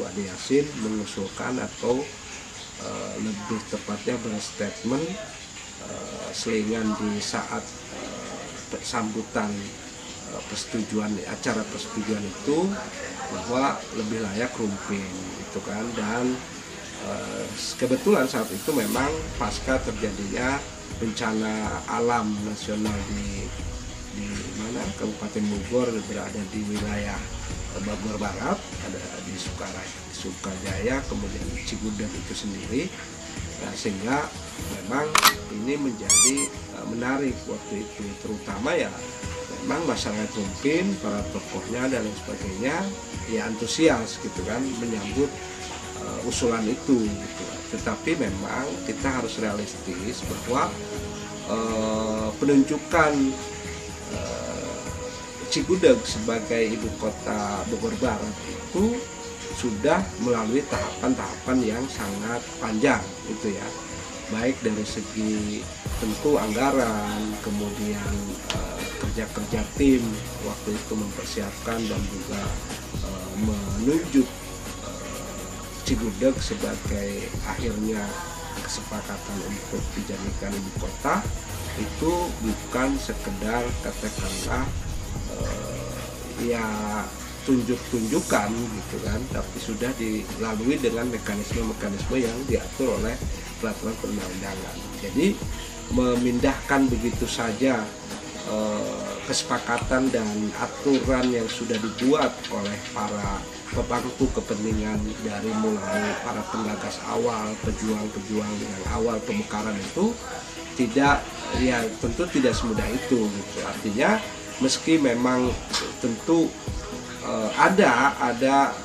Ade Yasin mengusulkan atau lebih tepatnya berstatement selingan di saat sambutan acara persetujuan itu bahwa lebih layak Rumpin gitu kan. Dan kebetulan saat itu memang pasca terjadinya bencana alam nasional di mana Kabupaten Bogor, berada di wilayah Bogor Barat, ada di Sukajaya, kemudian Cigudeg itu sendiri. Nah, sehingga memang ini menjadi menarik waktu itu, terutama ya memang masyarakat Rumpin, para tokohnya dan lain sebagainya ya antusias gitu kan menyambut usulan itu gitu. Tetapi memang kita harus realistis bahwa penunjukan Cigudeg sebagai ibu kota Bogor Barat itu sudah melalui tahapan-tahapan yang sangat panjang itu ya, baik dari segi tentu anggaran, kemudian kerja-kerja tim waktu itu mempersiapkan dan juga menunjuk Cigudeg sebagai akhirnya kesepakatan untuk dijadikan ibu kota itu bukan sekedar katakanlah ya tunjuk-tunjukkan gitu kan, tapi sudah dilalui dengan mekanisme-mekanisme yang diatur oleh peraturan perundang-undangan. Jadi memindahkan begitu saja kesepakatan dan aturan yang sudah dibuat oleh para pemangku kepentingan dari mulai para penggagas awal, pejuang-pejuang yang awal pemekaran itu tidak, ya tentu tidak semudah itu gitu. Artinya meski memang tentu ada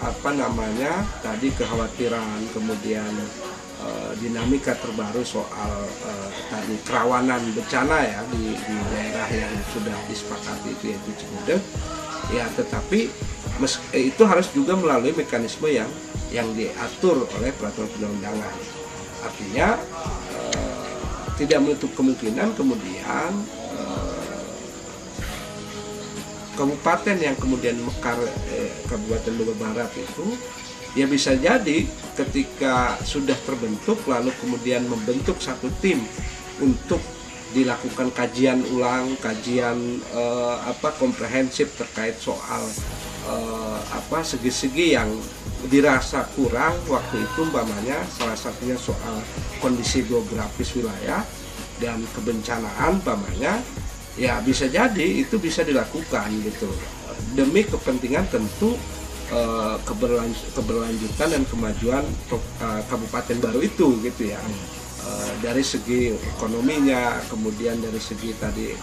apa namanya tadi kekhawatiran, kemudian dinamika terbaru soal tadi kerawanan bencana ya di daerah yang sudah disepakati itu yaitu Cigudeg ya, tetapi itu harus juga melalui mekanisme yang diatur oleh peraturan perundang-undangan. Artinya tidak menutup kemungkinan kemudian kabupaten yang kemudian mekar Kabupaten Bogor Barat itu ya bisa jadi ketika sudah terbentuk lalu kemudian membentuk satu tim untuk dilakukan kajian ulang, kajian komprehensif terkait soal segi-segi yang dirasa kurang waktu itu, umpamanya salah satunya soal kondisi geografis wilayah dan kebencanaan umpamanya, ya bisa jadi itu bisa dilakukan gitu demi kepentingan tentu keberlanjutan dan kemajuan kabupaten baru itu gitu ya, dari segi ekonominya, kemudian dari segi tadi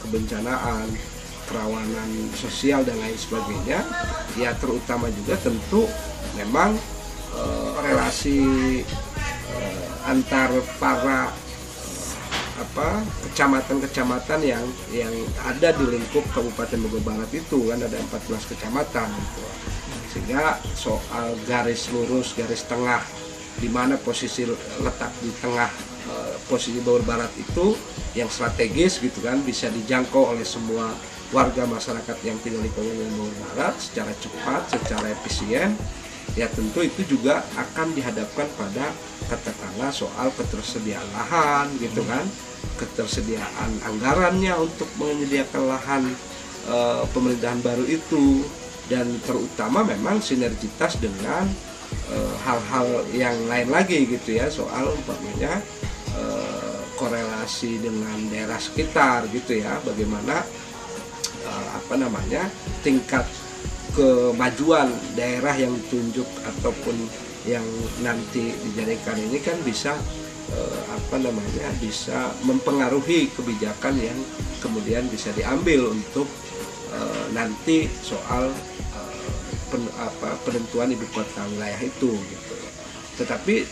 kebencanaan, kerawanan sosial dan lain sebagainya ya, terutama juga tentu memang relasi antar para kecamatan-kecamatan yang ada di lingkup Kabupaten Bogor Barat itu kan ada 14 kecamatan gitu. Sehingga soal garis lurus, garis tengah di mana posisi letak di tengah posisi Bogor Barat itu yang strategis gitu kan, bisa dijangkau oleh semua warga masyarakat yang tinggal di Kabupaten Bogor Barat secara cepat, secara efisien. Ya tentu itu juga akan dihadapkan pada katakanlah soal ketersediaan lahan gitu kan, ketersediaan anggarannya untuk menyediakan lahan pemerintahan baru itu, dan terutama memang sinergitas dengan hal-hal yang lain lagi gitu ya, soal umpamanya korelasi dengan daerah sekitar gitu ya, bagaimana tingkat kemajuan daerah yang ditunjuk ataupun yang nanti dijadikan ini kan bisa bisa mempengaruhi kebijakan yang kemudian bisa diambil untuk nanti soal penentuan ibu kota wilayah itu gitu. Tetapi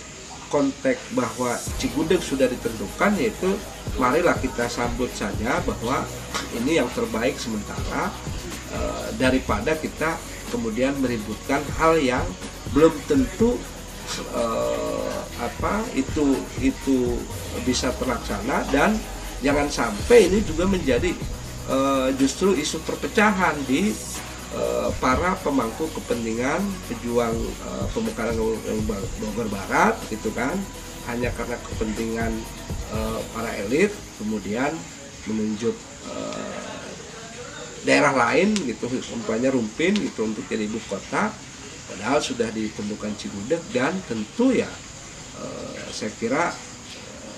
konteks bahwa Cigudeg sudah ditentukan, yaitu marilah kita sambut saja bahwa ini yang terbaik sementara, daripada kita kemudian meributkan hal yang belum tentu itu bisa terlaksana, dan jangan sampai ini juga menjadi justru isu perpecahan di para pemangku kepentingan pejuang pemekaran Bogor Barat gitu kan, hanya karena kepentingan para elit kemudian menunjuk daerah lain gitu, umpamanya Rumpin gitu untuk jadi ibu kota, padahal sudah ditentukan Cigudeg. Dan tentu ya saya kira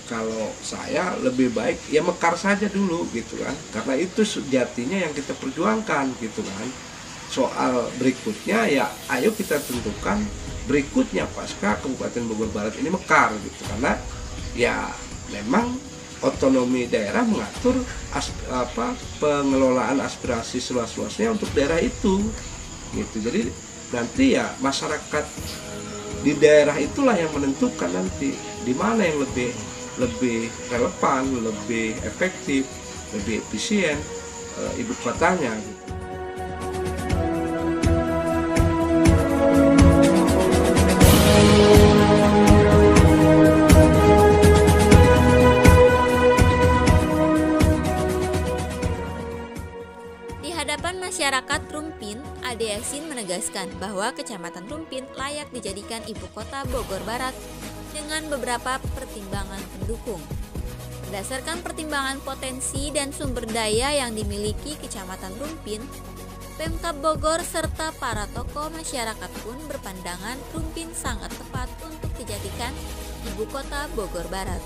kalau saya lebih baik ya mekar saja dulu gitu kan, karena itu sejatinya yang kita perjuangkan gitu kan. Soal berikutnya ya ayo kita tentukan berikutnya pasca Kabupaten Bogor Barat ini mekar gitu, karena ya memang otonomi daerah mengatur pengelolaan aspirasi seluas-luasnya untuk daerah itu gitu. Jadi nanti ya masyarakat di daerah itulah yang menentukan nanti di mana yang lebih relevan, lebih efektif, lebih efisien ibu kotanya gitu. Di hadapan masyarakat Rumpin, Ade Yasin menegaskan bahwa Kecamatan Rumpin layak dijadikan ibu kota Bogor Barat dengan beberapa pertimbangan pendukung. Berdasarkan pertimbangan potensi dan sumber daya yang dimiliki Kecamatan Rumpin, Pemkab Bogor serta para tokoh masyarakat pun berpandangan Rumpin sangat tepat untuk dijadikan ibu kota Bogor Barat.